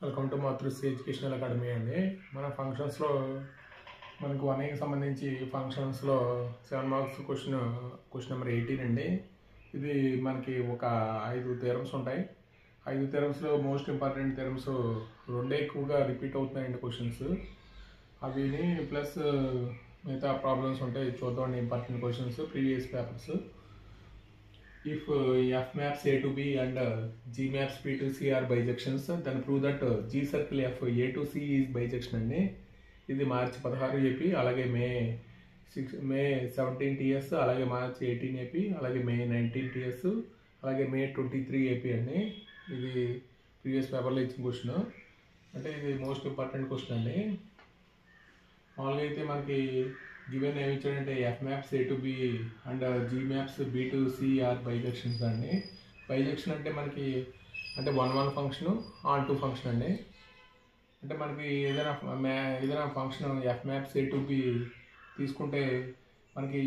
Welcome to Matrusri educational academy అండి. మన ఫంక్షన్స్లో మనకు 1Aకి సంబంధించి ఫంక్షన్స్లో 7 మార్క్స్ క్వశ్చన్ నెంబర్ 18 అండి. ఇది మనకి ఒక 5 థియరమ్స్ ఉంటాయి. 5 థియరమ్స్లో మోస్ట్ ఇంపార్టెంట్ థియరమ్స్ రెండే ఎక్కువగా రిపీట్ అవుతున్నాయండి క్వశ్చన్స్. అవిని ప్లస్ మిగతా ప్రాబ్లమ్స్ ఉంటాయి. చూద్దామండి important questions previous papers. If F maps A to B and G maps B to C are bijections, then prove that G circle F A to C is bijection అండి. ఇది మార్చి 16 AP, అలాగే మే 17 TS, అలాగే మార్చి 18 AP, అలాగే మే 19 TS, అలాగే మే 23 AP అండి. ఇది previous పేపర్లో ఇచ్చిన క్వశ్చన్. అంటే ఇది మోస్ట్ ఇంపార్టెంట్ క్వశ్చన్ అండి. మామూలుగా అయితే మనకి గివెన్ ఏమి ఇచ్చాడంటే F maps A to B and G maps B to C are bijections అండి. బైజెక్షన్ అంటే మనకి అంటే 1 ఫంక్షన్ ఆన్ 2 ఫంక్షన్ అండి. అంటే మనకి ఏదైనా function F maps A to B తీసుకుంటే మనకి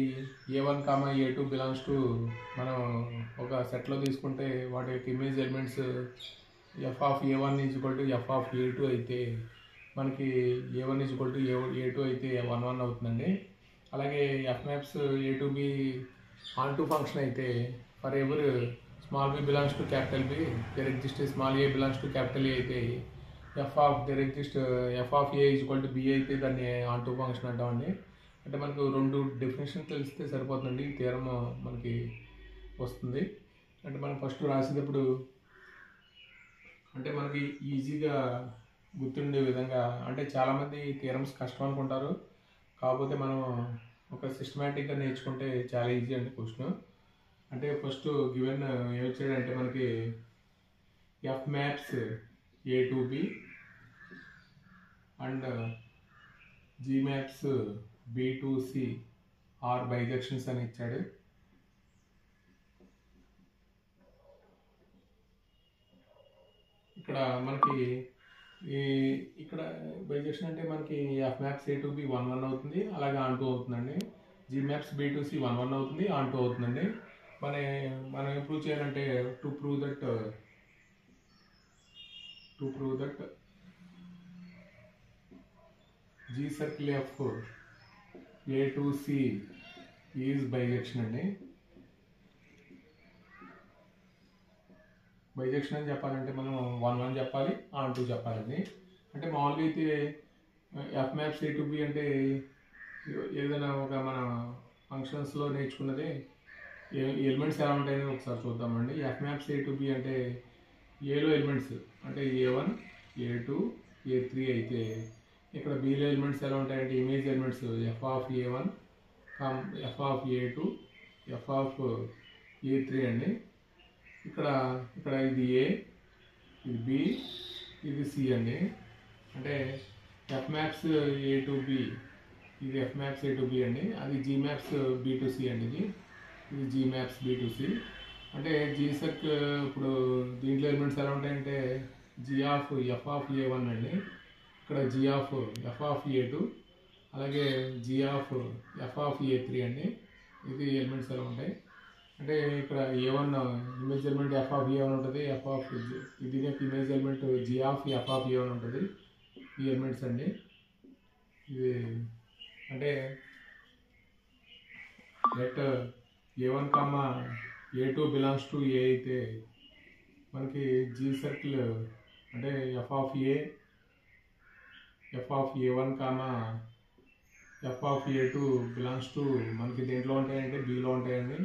A1, A2 బిలాంగ్స్ టు మనం ఒక సెట్లో తీసుకుంటే వాటి యొక్క image elements F of A1 is equal to F of A2 అయితే మనకి A1 is equal to A2 అయితే 1 అవుతుందండి. అలాగే F maps A to B on 2 function అయితే for ever small B belongs to capital B there exist small A belongs to capital A అయితే F of A is equal to B అయితే దాన్ని on 2 function అంటామండి. అంటే మనకు 2 definition తెలిస్తే సరిపోతుందండి. ఈ థియరమ్ మనకి వస్తుంది. అంటే మనం ఫస్ట్ రాసేటప్పుడు అంటే మనకి ఈజీగా గుర్తుండే విధంగా, అంటే చాలామంది థియరమ్స్ కష్టం అనుకుంటారు, కాకపోతే మనం ఒక సిస్టమేటిక్గా నేర్చుకుంటే చాలా ఈజీ అండి క్వశ్చన్. అంటే ఫస్ట్ గివెన్ ఏమొచ్చాడంటే మనకి F maps A to B and G maps B to C are bijections అని ఇచ్చాడు. ఇక్కడ మనకి ఇక్కడ బైజెక్షన్ అంటే మనకి F maps A to B 1 అవుతుంది, అలాగే ఆన్ 2 అవుతుందండి. G maps B to C 1 అవుతుంది, ఆన్ 2 అవుతుందండి. మనం ప్రూవ్ చేయాలంటే to prove that G circle F A to C is bijection అండి. బైజెక్షన్ అని చెప్పాలంటే మనం 1 చెప్పాలి, ఆన్ 2 చెప్పాలండి. అంటే మామూలుగా అయితే F maps A to B అంటే ఏదైనా ఒక మన ఫంక్షన్స్లో నేర్చుకున్నది ఎలిమెంట్స్ ఎలా ఉంటాయని ఒకసారి చూద్దామండి. F maps A to B అంటే ఏలో ఎలిమెంట్స్ అంటే A1, A2, A3 అయితే ఇక్కడ బీలో ఎలిమెంట్స్ ఎలా ఉంటాయంటే image elements F of A1, F of A2, F of A3 అండి. ఇక్కడ ఇది ఏ, ఇది బి, ఇది సి అండి. అంటే F maps A to B, ఇది F maps A to B అండి. అది G maps B to C అండి. ఇది G maps B to C. అంటే జీ సర్క్ ఇప్పుడు దీంట్లో ఎలిమెంట్స్ ఎలా ఉంటాయంటే G of F of A1 అండి, ఇక్కడ G of F of A2, అలాగే G of F of A3 అండి. ఇది ఎలిమెంట్స్ ఎలా ఉంటాయి అంటే ఇక్కడ A1 image element F of A1 ఉంటుంది, ఇది image element G of F of A1 ఉంటుంది. ఈ ఎలిమెంట్స్ అండి. ఇది అంటే let A1, A2 belongs to A అయితే మనకి జీ సర్కిల్ అంటే F of A1, F of A2 belongs to మనకి దేంట్లో ఉంటాయంటే బిలో ఉంటాయండి.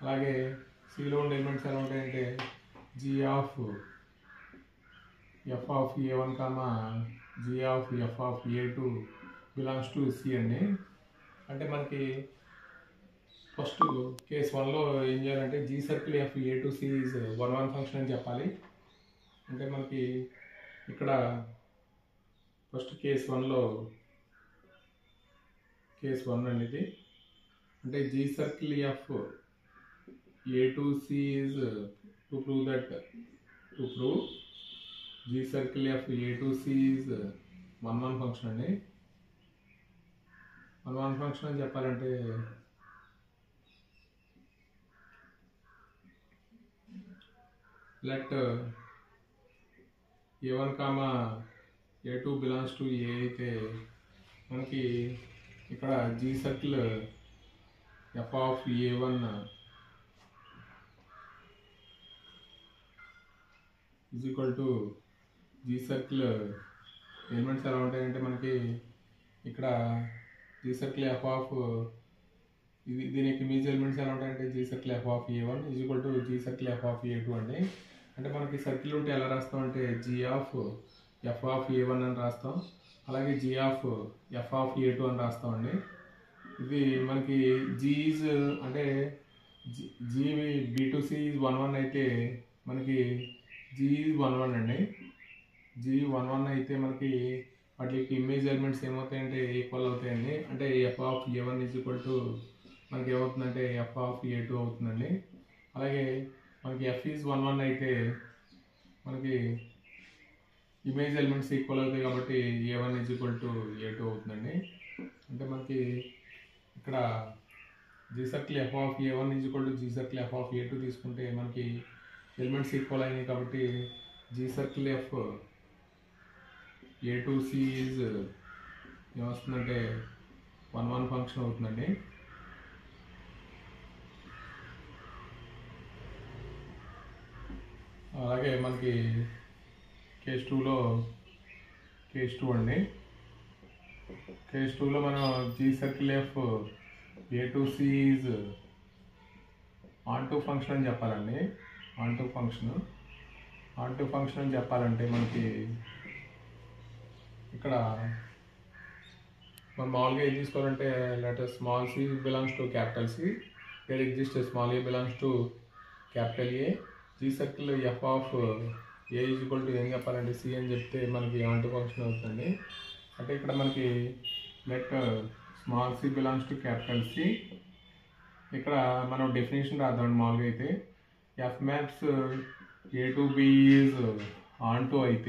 అలాగే సిలో ఉండే ఎలిమెంట్స్ ఎలా ఉంటాయంటే G of F of A1, G of F of A2 belongs to C అండి. అంటే మనకి ఫస్ట్ కేస్ 1లో ఏం చేయాలంటే G circle F A to C is 1 function అని చెప్పాలి. అంటే మనకి ఇక్కడ ఫస్ట్ కేస్ 1 అండి ఇది. అంటే G circle F A to C is to prove G circle F A to C is 1 function అండి. 1 ఫంక్షన్ అని చెప్పాలంటే let A1 comma A2 belongs to A అయితే మనకి ఇక్కడ G circle F of A1 is equal to G circle elements ఎలా ఉంటాయంటే మనకి ఇక్కడ జీ సర్కిల్ ఎఫ్ ఆఫ్ దీని యొక్క ఇమేజ్ ఎలిమెంట్స్ ఎలా ఉంటాయంటే G circle F of A1 is equal to G circle F of A2 అండి. అంటే మనకి సర్కిల్ ఉంటే ఎలా రాస్తాం అంటే G of F of A1 అని రాస్తాం, అలాగే G of F of A2 అని రాస్తామండి. ఇది మనకి జీస్ అంటే జీ B2C 11 అయితే మనకి జీ 11 అండి. జీ 11 అయితే మనకి వాటికి ఇమేజ్ ఎలిమెంట్స్ ఏమవుతాయంటే ఈక్వల్ అవుతాయండి. అంటే F of A1 is equal to మనకి ఏమవుతుందంటే ఎఫ్ ఆఫ్ A2 అవుతుందండి. అలాగే మనకి ఎఫ్ ఈజ్ 11 అయితే మనకి ఇమేజ్ ఎలిమెంట్స్ ఈక్వల్ అవుతాయి కాబట్టి A1 is equal to A2 అవుతుందండి. అంటే మనకి ఇక్కడ G circle F of A1 is equal to G circle F of A2 తీసుకుంటే మనకి ఎలిమెంట్స్ ఈక్వల్ అయినాయి కాబట్టి G circle F A2C is ఏమొస్తుందంటే 1 ఫంక్షన్ అవుతుందండి. అలాగే మనకి కేస్ 2లో అండి. కేస్ 2లో మనం G circle F A2C is onto function అని చెప్పాలండి. ఆన్ టు ఫంక్షన్ అని చెప్పాలంటే మనకి ఇక్కడ మనం మామూలుగా ఏం తీసుకోవాలంటే letter small c belongs to capital C, there exist small a belongs to capital A. G circle F of A is equal to ఏం చెప్పాలంటే C అని చెప్తే మనకి ఆన్ టు ఫంక్షన్ అవుతుంది. అంటే ఇక్కడ మనకి let small c belongs to capital C. ఇక్కడ మనం డెఫినేషన్ రాద్దాం మామూలుగా అయితే F maps A to B is onto అయితే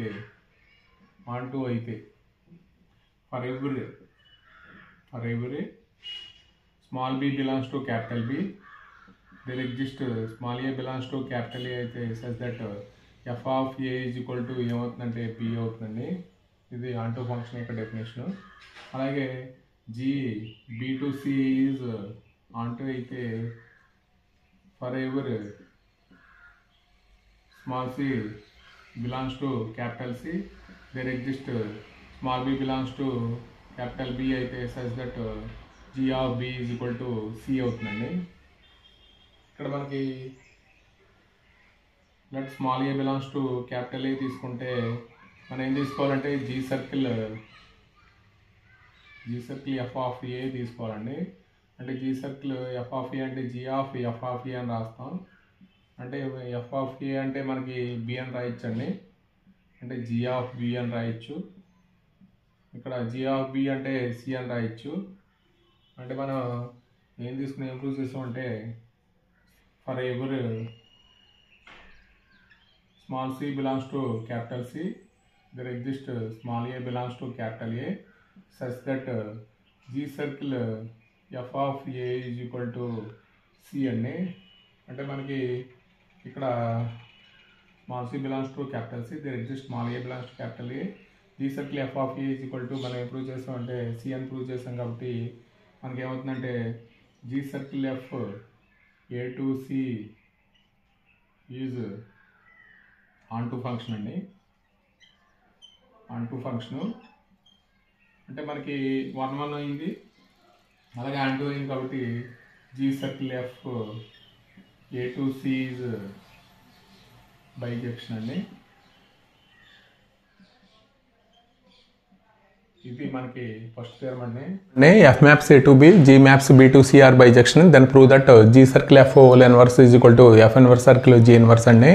for every small b belongs to capital B, there exists small a belongs to capital A అయితే such that f of A is equal to ఏమవుతుందంటే B అవుతుందండి. ఇది onto function యొక్క definition. అలాగే G B2C is onto అయితే for ever small c belongs to capital C, there exists small b belongs to capital B అయితే such that G of B is equal to C అవుతుందండి. ఇక్కడ మనకి let small a belongs to capital A తీసుకుంటే మనం ఏం తీసుకోవాలంటే G circle F of A తీసుకోవాలండి. అంటే G circle F of A అంటే G of F of A అని రాస్తాం. అంటే ఎఫ్ ఆఫ్ A అంటే మనకి B అని రాయొచ్చు అండి. అంటే జీ ఆఫ్ B అని రాయొచ్చు. ఇక్కడ జీ ఆఫ్ B అంటే C అని రాయొచ్చు. అంటే మనం ఏం తీసుకుని ఏం ప్రూవ్ చేస్తామంటే for ever small c belongs to capital C, there exists small a belongs to capital A such that G circle f of A is equal to C అండి. అంటే మనకి ఇక్కడ small c belongs to capital C, there exists small a belongs to capital A. G circle f of A is equal to మనం prove చేస్తాం అంటే C అని prove చేస్తాం కాబట్టి మనకి ఏమవుతుందంటే G circle f A to C is onto function అండి. Onto function అంటే మనకి 1 అయింది, అలాగే ఆన్ టు అయింది కాబట్టి G circle F A to C is bijection అండి. ఇది మనకి ఫస్ట్ థియరం అండి. F maps A to B, G maps B to C are bijection, then prove that G circle F whole inverse is equal to F inverse circle G inverse అండి.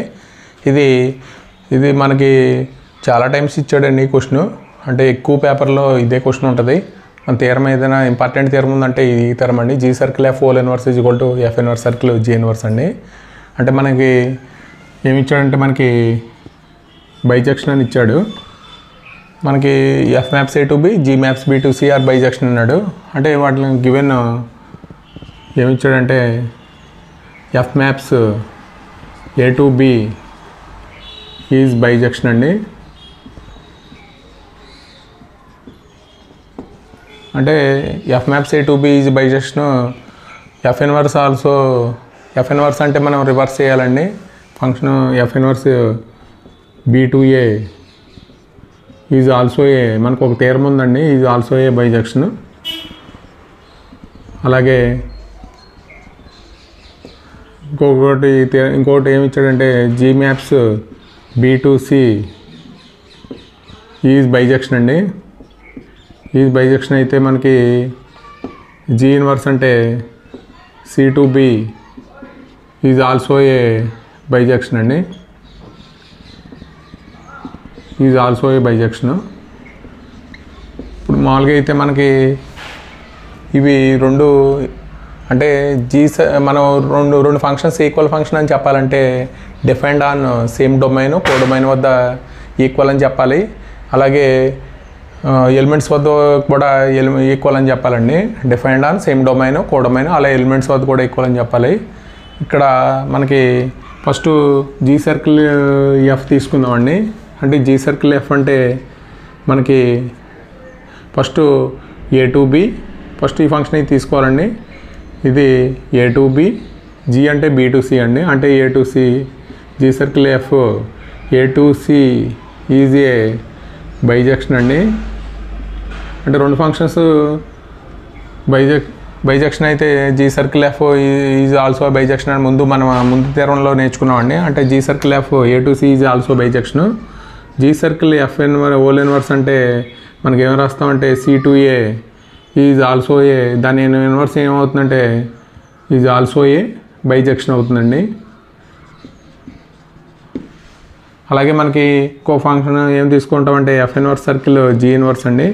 ఇది మనకి చాలా times ఇచ్చాడండి ఈ question. అంటే ఎక్కువ పేపర్లో ఇదే క్వశ్చన్ ఉంటుంది. మన థియరం ఏదైనా ఇంపార్టెంట్ థియరం ఉందంటే ఈ థియరం అండి. G circle F whole inverse is equal to F inverse circle G inverse అండి. అంటే మనకి ఏమి ఇచ్చాడంటే మనకి బైజెక్షన్ అని ఇచ్చాడు. మనకి F maps A to B, G maps B to C are bijection అన్నాడు. అంటే వాటిని గివెన్ ఏమి ఇచ్చాడంటే F maps A to B is bijection అండి. అంటే F maps A to B is bijection F inverse also. F inverse అంటే మనం reverse చేయాలండి function. F inverse B to A is also A, మనకు ఒక థియరం ఉందండి, ఈజ్ ఆల్సో ఏ బైజెక్షన్. అలాగే ఇంకొకటి ఏమి ఇచ్చాడంటే G maps B to C is bijection అండి. ఈజ్ బైజెక్షన్ అయితే మనకి జీ ఇన్వర్స్ అంటే C to B is also a bijection అండి. Is also a bijection. ఇప్పుడు మామూలుగా అయితే మనకి ఇవి రెండు అంటే మనం రెండు ఫంక్షన్స్ ఈక్వల్ ఫంక్షన్ అని చెప్పాలంటే defined on same domain codomain వద్ద ఈక్వల్ అని చెప్పాలి. అలాగే ఎలిమెంట్స్ వద్ద కూడా ఈక్వల్ అని చెప్పాలండి. Defined on same domain codomain అలా ఎలిమెంట్స్ వద్ద కూడా ఈక్వల్ అని చెప్పాలి. ఇక్కడ మనకి ఫస్ట్ జీ సర్కిల్ ఎఫ్ తీసుకుందామండి. అంటే జీ సర్కిల్ ఎఫ్ అంటే మనకి first A to B, first ఈ ఫంక్షన్ ఇది తీసుకోవాలండి. ఇది ఏ టు బి, జీ అంటే బి టు సి అండి. అంటే A to C G circle F A to C is a bijection అండి. అంటే రెండు ఫంక్షన్స్ బైజెక్షన్ అయితే G circle F is also bijection అని మనం ముందు తీరంలో నేర్చుకున్నామండి. అంటే G circle F A to C is also bijection. G circle F whole inverse అంటే మనకి ఏం రాస్తామంటే C to A is also a, దాని ఇన్వర్స్ ఏమవుతుందంటే ఈజ్ ఆల్సో ఏ బైజెక్షన్ అవుతుందండి. అలాగే మనకి ఇంకో ఫంక్షన్ ఏం తీసుకుంటామంటే F inverse circle G inverse అండి.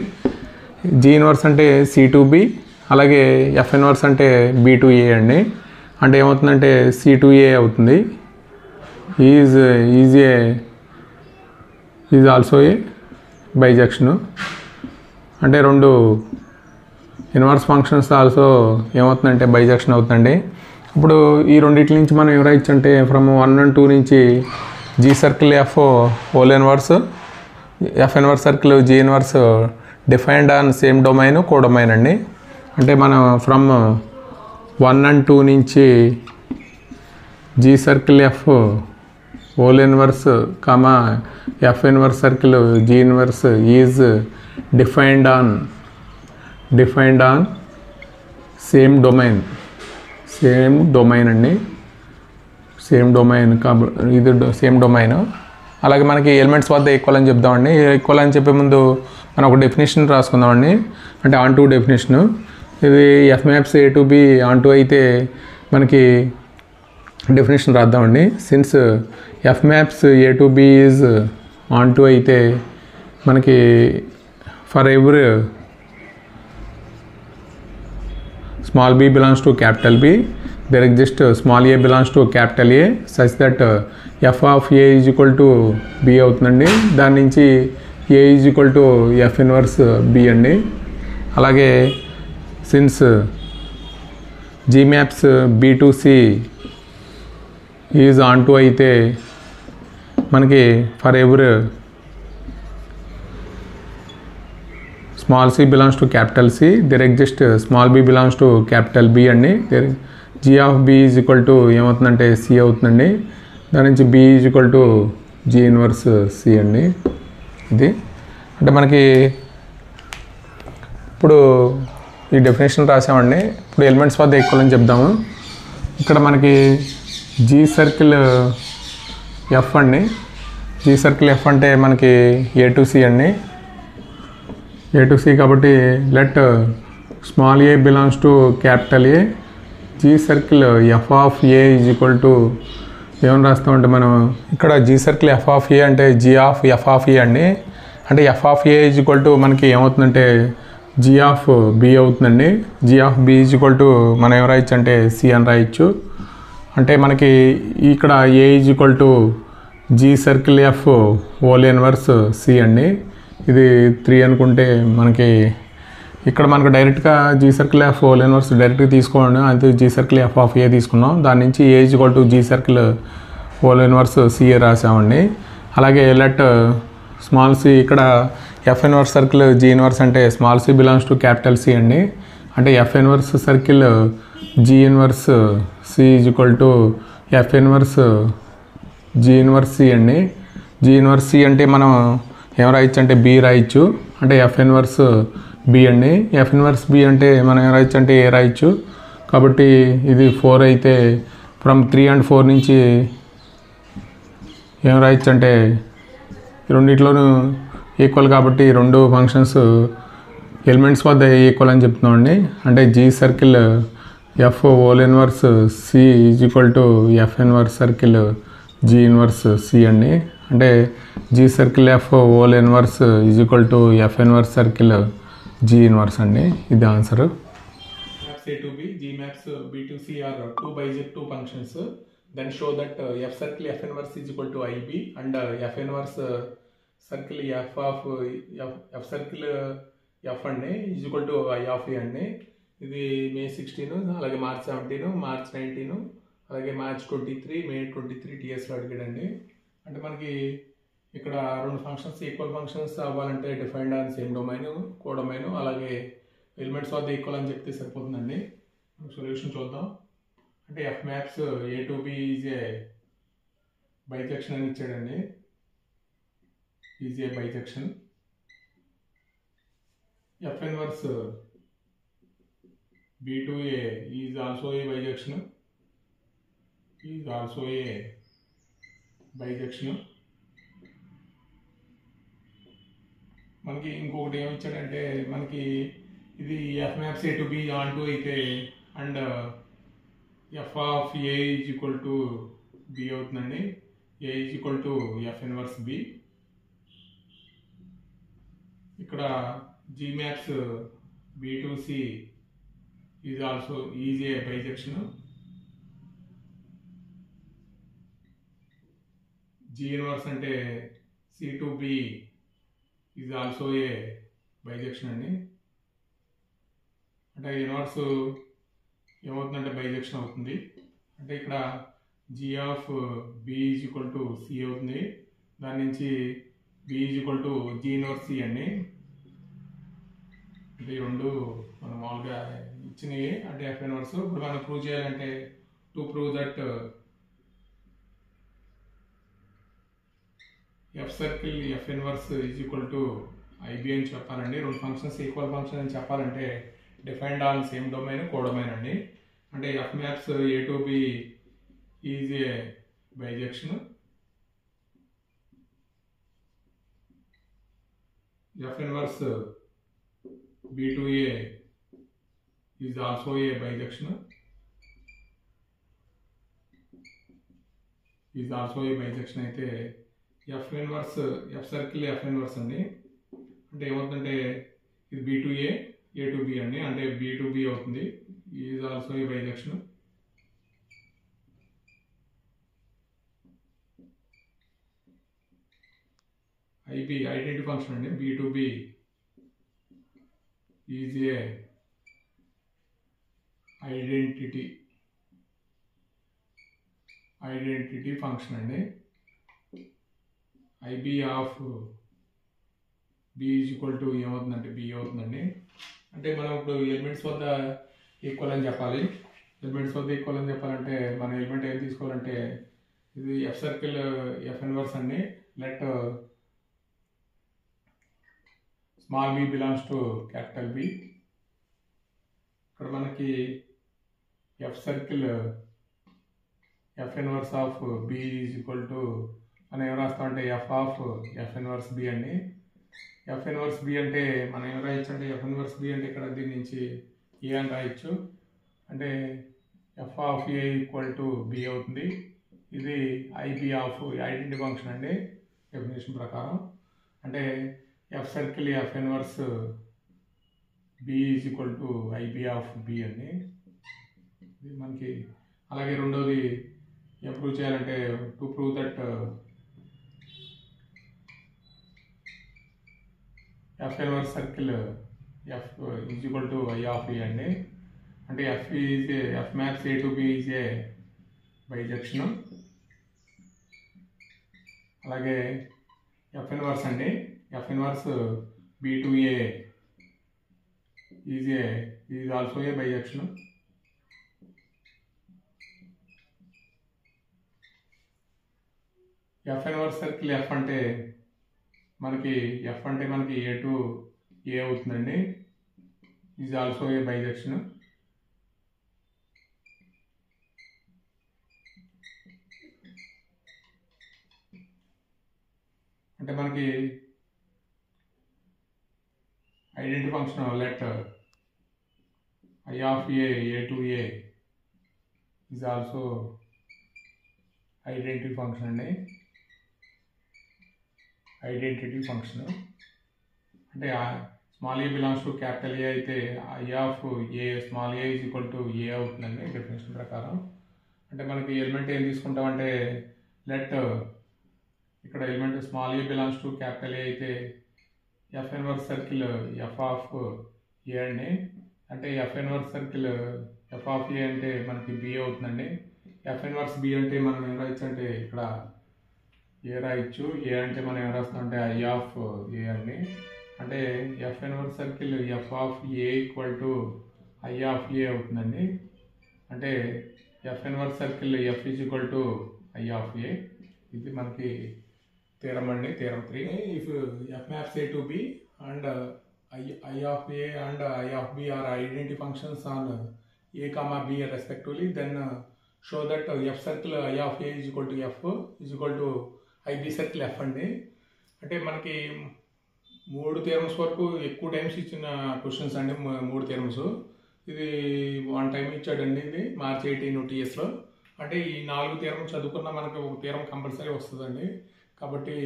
జీ ఇన్వర్స్ అంటే సి టు బి, అలాగే ఎఫ్ ఇన్వర్స్ అంటే బి టు ఏ అండి. అంటే ఏమవుతుందంటే సి టు ఏ అవుతుంది. Is also a bijection. అంటే రెండు ఇన్వర్స్ ఫంక్షన్స్ ఆల్సో ఏమవుతుందంటే బైజెక్షన్ అవుతుందండి. ఇప్పుడు ఈ రెండింటి నుంచి మనం ఏం రాయొచ్చు అంటే ఫ్రమ్ 1 and 2 నుంచి G circle F whole inverse, F inverse circle G inverse defined on same domain codomain అండి. అంటే మనం ఫ్రమ్ 1 and 2 నుంచి G circle F whole inverse comma F inverse circle G inverse is defined on same domain అండి. Same domain ఇది same domain. అలాగే మనకి elements వద్ద equal అని చెప్దామండి. ఈక్వల్ అని చెప్పే ముందు మనం ఒక డెఫినేషన్ రాసుకుందామండి. అంటే ఆన్ టు డెఫినేషను. ఇది F maps A to B onto అయితే మనకి డెఫినేషన్ రాద్దామండి. Since F maps A to B is onto అయితే మనకి for every small b belongs to capital B, there exists small a belongs to capital A such that f of a is equal to b అవుతుందండి. దాని నుంచి a is equal to f inverse b అండి. అలాగే since g maps b to c is onto అయితే మనకి for every small c belongs to capital C, there exists small b belongs to capital B అండి. g of b is equal to ఏమవుతుందంటే c అవుతుందండి. దాని నుంచి b is equal to g inverse c అండి. ఇది అంటే మనకి ఇప్పుడు ఈ డెఫినేషన్ రాసామండి. ఇప్పుడు ఎలిమెంట్స్ వద్ద ఈక్వల్ అని చెప్దాము. ఇక్కడ మనకి జీ సర్కిల్ ఎఫ్ అండి. జీ సర్కిల్ ఎఫ్ అంటే మనకి ఏ టు సి అండి. ఏ టు సి కాబట్టి let small A belongs to capital A. G circle F of A is equal to ఏమని రాస్తామంటే మనం ఇక్కడ జీ సర్కిల్ ఎఫ్ ఆఫ్ ఏ అంటే జీ ఆఫ్ ఎఫ్ ఆఫ్ ఏ అండి. అంటే F of A is equal to మనకి ఏమవుతుందంటే జీ ఆఫ్ బి అవుతుందండి. G of B is equal to మనం ఏం రాయొచ్చు అంటే సి అని రాయొచ్చు. అంటే మనకి ఇక్కడ A is equal to G circle F whole inverse C అండి. ఇది 3 అనుకుంటే మనకి ఇక్కడ మనకు డైరెక్ట్గా G circle F whole inverse డైరెక్ట్గా తీసుకోండి. అంతే G circle F of A తీసుకున్నాం. దాని నుంచి A is equal to G circle whole inverse CA రాసామండి. అలాగే లెట్ స్మాల్ సి ఇక్కడ F inverse circle G inverse అంటే small C belongs to capital C అండి. అంటే F inverse circle G inverse C is equal to F inverse G inverse C అండి. G inverse C అంటే మనం ఏం రాయొచ్చు అంటే బి రాయొచ్చు. అంటే ఎఫ్ ఇన్వర్స్ బి అండి. ఎఫ్ ఇన్వర్స్ బి అంటే మనం ఏం రాయొచ్చు అంటే ఏ రాయొచ్చు. కాబట్టి ఇది 4 అయితే ఫ్రమ్ 3 and 4 నుంచి ఏం రాయొచ్చు అంటే రెండిట్లోనూ ఈక్వల్ కాబట్టి రెండు ఫంక్షన్స్ ఎలిమెంట్స్ వద్ద ఈక్వల్ అని చెప్తున్నామండి. అంటే G circle F whole inverse C is equal to F inverse circle G inverse C అండి. అంటే G circle F whole inverse is equal to F inverse circle G inverse అండి. ఇది answer. Maps A to B, G maps B to C are 2 bijective functions. Then show that F circle F inverse is equal to IB and F inverse circle F of F circle F అండి is equal to I of A అండి. ఇది May 16, అలాగే March 17, March 19, అలాగే March 23, May 23 TSలో అడిగాడండి. అంటే మనకి ఇక్కడ రెండు functions equal functions అవ్వాలంటే defined on same domain, codomain, అలాగే ఎలిమెంట్స్ వద్ద ఈక్వల్ అని చెప్తే సరిపోతుందండి. సొల్యూషన్ చూద్దాం. అంటే F maps A to B is a bijection అని ఇచ్చాడండి. Is a bijection. F inverse B to A is also a bijection. Is also a bijection. మనకి ఇంకొకటి ఏమి ఇచ్చాడంటే మనకి ఇది F maps A to B onto అయితే and F of A is equal to B అవుతుందండి. A is equal to F inverse B. ఇక్కడ G maps B to C is also is a bijection. G inverse అంటే C to B is also a bijection అండి. అంటే inverse ఏమవుతుందంటే bijection అవుతుంది. అంటే ఇక్కడ G of B is equal to C అవుతుంది. దాని నుంచి B is equal to G inverse C అండి. అంటే ఈ రెండు మనం మామూలుగా ఇచ్చినవి అంటే ఎఫ్ ఇన్వర్స్. ఇప్పుడు మనం ప్రూవ్ చేయాలంటే to prove that F circle F inverse is equal to IB అని చెప్పాలండి. రెండు ఫంక్షన్స్ ఈక్వల్ ఫంక్షన్ అని చెప్పాలంటే defined on same domain, codomain అండి. అంటే F maps A to B is a bijection. F inverse B to A is also a bijection. Is also a bijection అయితే F inverse F circle F inverse అండి. అంటే ఏమవుతుందంటే ఇది B to A to B అండి. అంటే B to B అవుతుంది. Is also a bijection. IB identity function అండి. B to B is a identity function అండి. IB of B is equal to ఏమవుతుందంటే బి అవుతుందండి. అంటే మనం ఇప్పుడు ఎలిమెంట్స్ వద్ద ఈక్వల్ అని చెప్పాలి. ఎలిమెంట్స్ వద్ద ఈక్వల్ అని చెప్పాలంటే మన ఎలిమెంట్ ఏం తీసుకోవాలంటే ఇది ఎఫ్ సర్కిల్ ఎఫ్ ఇన్వర్స్ అండి. Let small B belongs to capital B. ఇక్కడ మనకి F circle F inverse of B is equal to మనం ఏం రాస్తామంటే F of F inverse B అండి. ఎఫ్ ఇన్వర్స్ బి అంటే మనం ఏం రాయొచ్చు అంటే ఎఫ్ ఇన్వర్స్ బి అంటే ఇక్కడ దీని నుంచి ఏ అని రాయొచ్చు. అంటే F of A equal to B అవుతుంది. ఇది ఐబి ఆఫ్ ఐడెంటిటీ ఫంక్షన్ అండి డెఫినేషన్ ప్రకారం. అంటే F circle F inverse b is equal to IB of b అండి. ఇది మనకి అలాగే రెండోది ఏం ప్రూవ్ చేయాలంటే to prove that F inverse circle F is equal to I of ఏ అండి. అంటే F maps A to B is a bijection. అలాగే ఎఫ్ ఇన్వర్స్ అండి. F inverse B to A is also a bijection. F inverse circle F అంటే మనకి A to A అవుతుందండి. is also a bijection. అంటే మనకి identity function let I of A to A is also identity function అండి. Identity function అంటే small A belongs to capital A అయితే I of A small a is equal to a అవుతుందండి definition ప్రకారం. అంటే మనకి element ఏం తీసుకుంటామంటే let ఇక్కడ element small A belongs to capital A అయితే F inverse circle F of ఏ అండి. అంటే F inverse circle F of ఏ అంటే మనకి B అవుతుందండి. F ఇన్వర్స్ B అంటే మనం ఏం రాయొచ్చు అంటే ఇక్కడ ఏ రాయొచ్చు. ఏ అంటే మనం ఏం రాస్తాం అంటే I ఆఫ్ ఏ అండి. అంటే F inverse circle F of A equal to I of a అవుతుందండి. అంటే F inverse circle F is equal to I of A. ఇది మనకి థీరం అండి, theorem 3. If F maps A to B and I of A and I of B are identity functions on A comma B respectively, then show that F circle I of A is equal to F is equal to IB circle F అండి. అంటే మనకి 3 theorems వరకు ఎక్కువ times ఇచ్చిన questions అండి. 3 theorems. ఇది 1 time ఇచ్చాడండి. ఇది March 18 TSలో. అంటే ఈ 4 థియరమ్స్ చదువుకున్నా మనకి ఒక థియరం కంపల్సరీ వస్తుందండి. కాబట్టి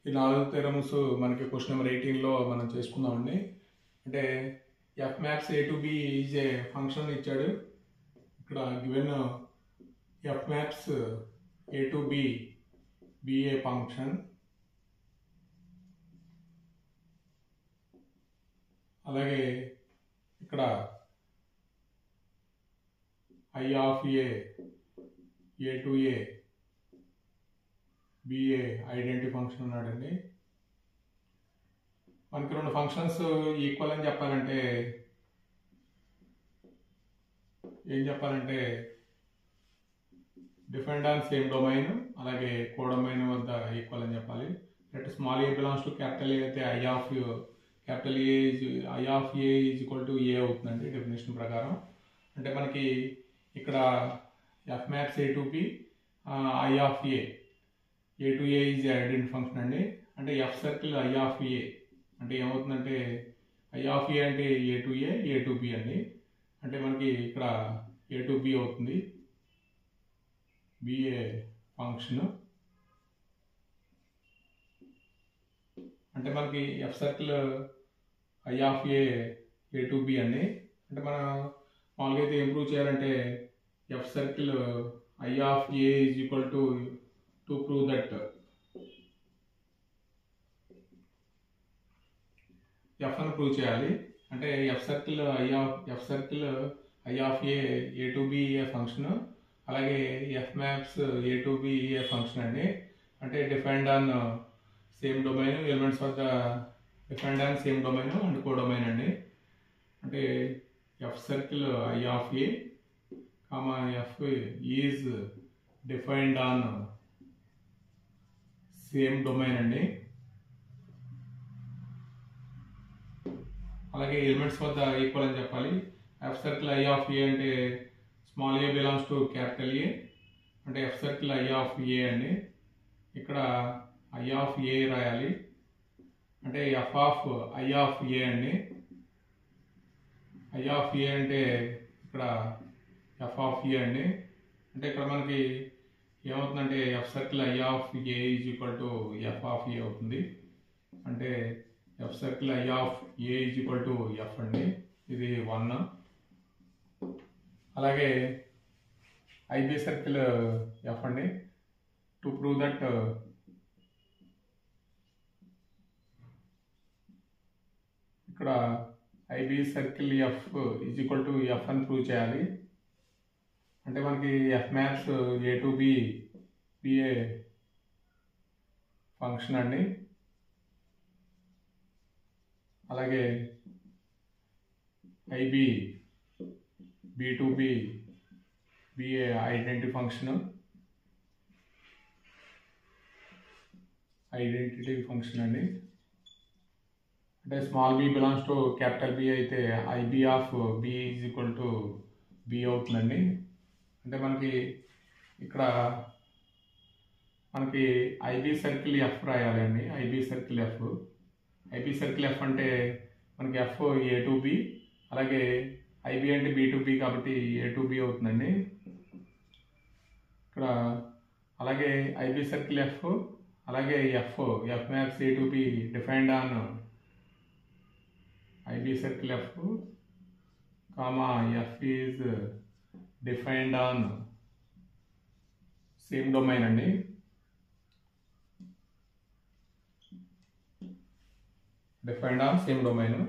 ఈ 4 థియరమ్స్ మనకి క్వశ్చన్ నెంబర్ 18లో మనం చేసుకుందామండి. అంటే F maps A to B is a function ఇచ్చాడు. ఇక్కడ given F maps A to B a function. అలాగే ఇక్కడ I of A to A BA identity function ఉన్నాడండి. మనకి 2 ఫంక్షన్స్ ఈక్వల్ అని చెప్పాలంటే ఏం చెప్పాలంటే డిఫైన్డ్ ఆన్ సేమ్ డొమైన్ అలాగే కోడొమైన్ వద్ద ఈక్వల్ అని చెప్పాలి. Let small A belongs to capital A అయితే I of A is equal to a అవుతుందండి డెఫినేషన్ ప్రకారం. అంటే మనకి ఇక్కడ F maps A to B I of A to A is identity function అండి. అంటే F circle I of A అంటే ఏమవుతుందంటే I of A అంటే A to B అండి. అంటే మనకి ఇక్కడ A to B అవుతుంది. BA ఫంక్షన్ అంటే మనకి F circle I of A to B అండి. అంటే మనం మామూలుగా అయితే ఇంప్రూవ్ చేయాలంటే F circle I of A is equal to prove that F అని ప్రూవ్ చేయాలి. అంటే F circle I of A to B a function. అలాగే F maps A to B a function అండి. అంటే defined on same domain elements వద్ద defined on same domain and codomain అండి. అంటే F circle I of A F is defined on same domain అండి. అలాగే elements వద్ద equal అని చెప్పాలి. F circle I of A అంటే small A belongs to capital ఏ. అంటే F circle I of A అండి. ఇక్కడ I of A రాయాలి. అంటే F of I of A అండి. I of A అంటే ఇక్కడ F of A అండి. అంటే ఇక్కడ మనకి ఏమవుతుందంటే F circle I of A is equal to F of A అవుతుంది. అంటే F circle I of A is equal to F అండి. ఇది 1. అలాగే IB సర్కిల్ F అండి. టు ప్రూవ్ దట్ ఇక్కడ IB circle F is equal to F అని prove చేయాలి. అంటే మనకి F maps A to B BA function అండి. అలాగే ఐబి బి2బి be a identity function, identity function అండి. అంటే small B belongs to capital B అయితే IB of B is equal to B అవుతుందండి. అంటే మనకి ఇక్కడ ఐబి సర్కిల్ ఎఫ్ రాయాలి అండి. ఐబి సర్కిల్ ఎఫ్ అంటే మనకి ఎఫ్ ఏ టు బి, అలాగే ఐబి అంటే బి టు బి కాబట్టి ఏ టు బి అవుతుందండి ఇక్కడ. అలాగే ఐబి సర్కిల్ ఎఫ్ అలాగే F maps A to B defined on IB circle F comma F is defined on same domain అండి. Defined on same domain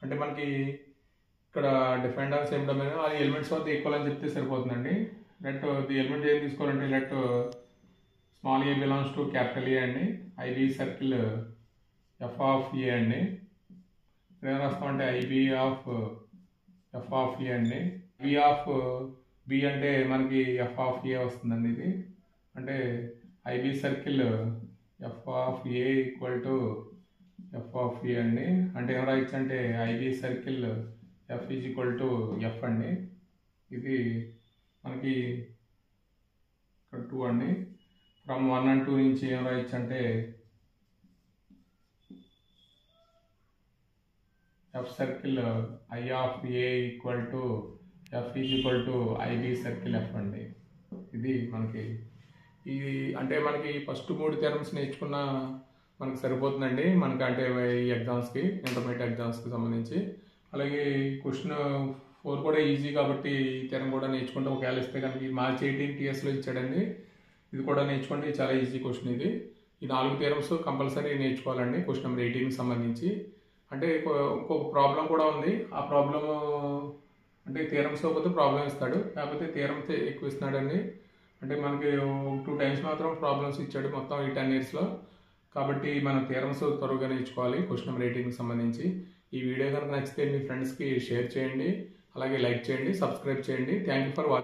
అంటే మనకి ఇక్కడ డిఫైన్డ్ ఆన్ సేమ్ డొమైన్ అది elements of the equal అని చెప్తే సరిపోతుందండి. Let the element ఏం తీసుకోవాలంటే let small A belongs to capital A అండి. ఐబి సర్కిల్ ఎఫ్ ఆఫ్ ఏ అండి. ఏం రాస్తామంటే ఐబి ఆఫ్ ఎఫ్ ఆఫ్ ఏ అండి. బి ఆఫ్ బి అంటే మనకి ఎఫ్ ఆఫ్ ఏ వస్తుందండి. ఇది అంటే IB circle F of A equal to F of ఏ అండి. అంటే ఏం రాయొచ్చు అంటే IB circle F is equal to F అండి. ఇది మనకి ఇక్కడ 2 అండి. ఫ్రమ్ 1 and 2 నుంచి ఏం రాయొచ్చు అంటే F circle I of A equal to F is equal to IB circle F అండి. ఇది మనకి అంటే మనకి ఫస్ట్ 3 థియరమ్స్ నేర్చుకున్న మనకు సరిపోతుందండి. మనకి అంటే ఈ ఎగ్జామ్స్కి, ఇంటర్మీడియట్ ఎగ్జామ్స్కి సంబంధించి. అలాగే క్వశ్చన్ 4 కూడా ఈజీ కాబట్టి ఈ థియరం కూడా నేర్చుకుంటే ఒకవేళ ఇస్తే కనుక మార్చ్ 18 TSలో ఇచ్చాడండి. ఇది కూడా నేర్చుకోండి, చాలా ఈజీ క్వశ్చన్ ఇది. ఈ 4 థియరమ్స్ కంపల్సరీ నేర్చుకోవాలండి క్వశ్చన్ నెంబర్ 18కి సంబంధించి. అంటే ఇంకొక ప్రాబ్లం కూడా ఉంది. ఆ ప్రాబ్లమ్ అంటే థియరమ్స్ పోతే ప్రాబ్లం ఇస్తాడు, కాకపోతే థియరం ఎక్కువ ఇస్తున్నాడండి. అంటే మనకి 2 times మాత్రం ప్రాబ్లమ్స్ ఇచ్చాడు మొత్తం ఈ 10 yearsలో. కాబట్టి మనం థియరమ్స్ త్వరగా నేర్చుకోవాలి క్వశ్చన్ నెంబర్ 18కి సంబంధించి. ఈ వీడియో కనుక నచ్చితే మీ ఫ్రెండ్స్కి షేర్ చేయండి, అలాగే లైక్ చేయండి, సబ్స్క్రైబ్ చేయండి. Thank you for watching.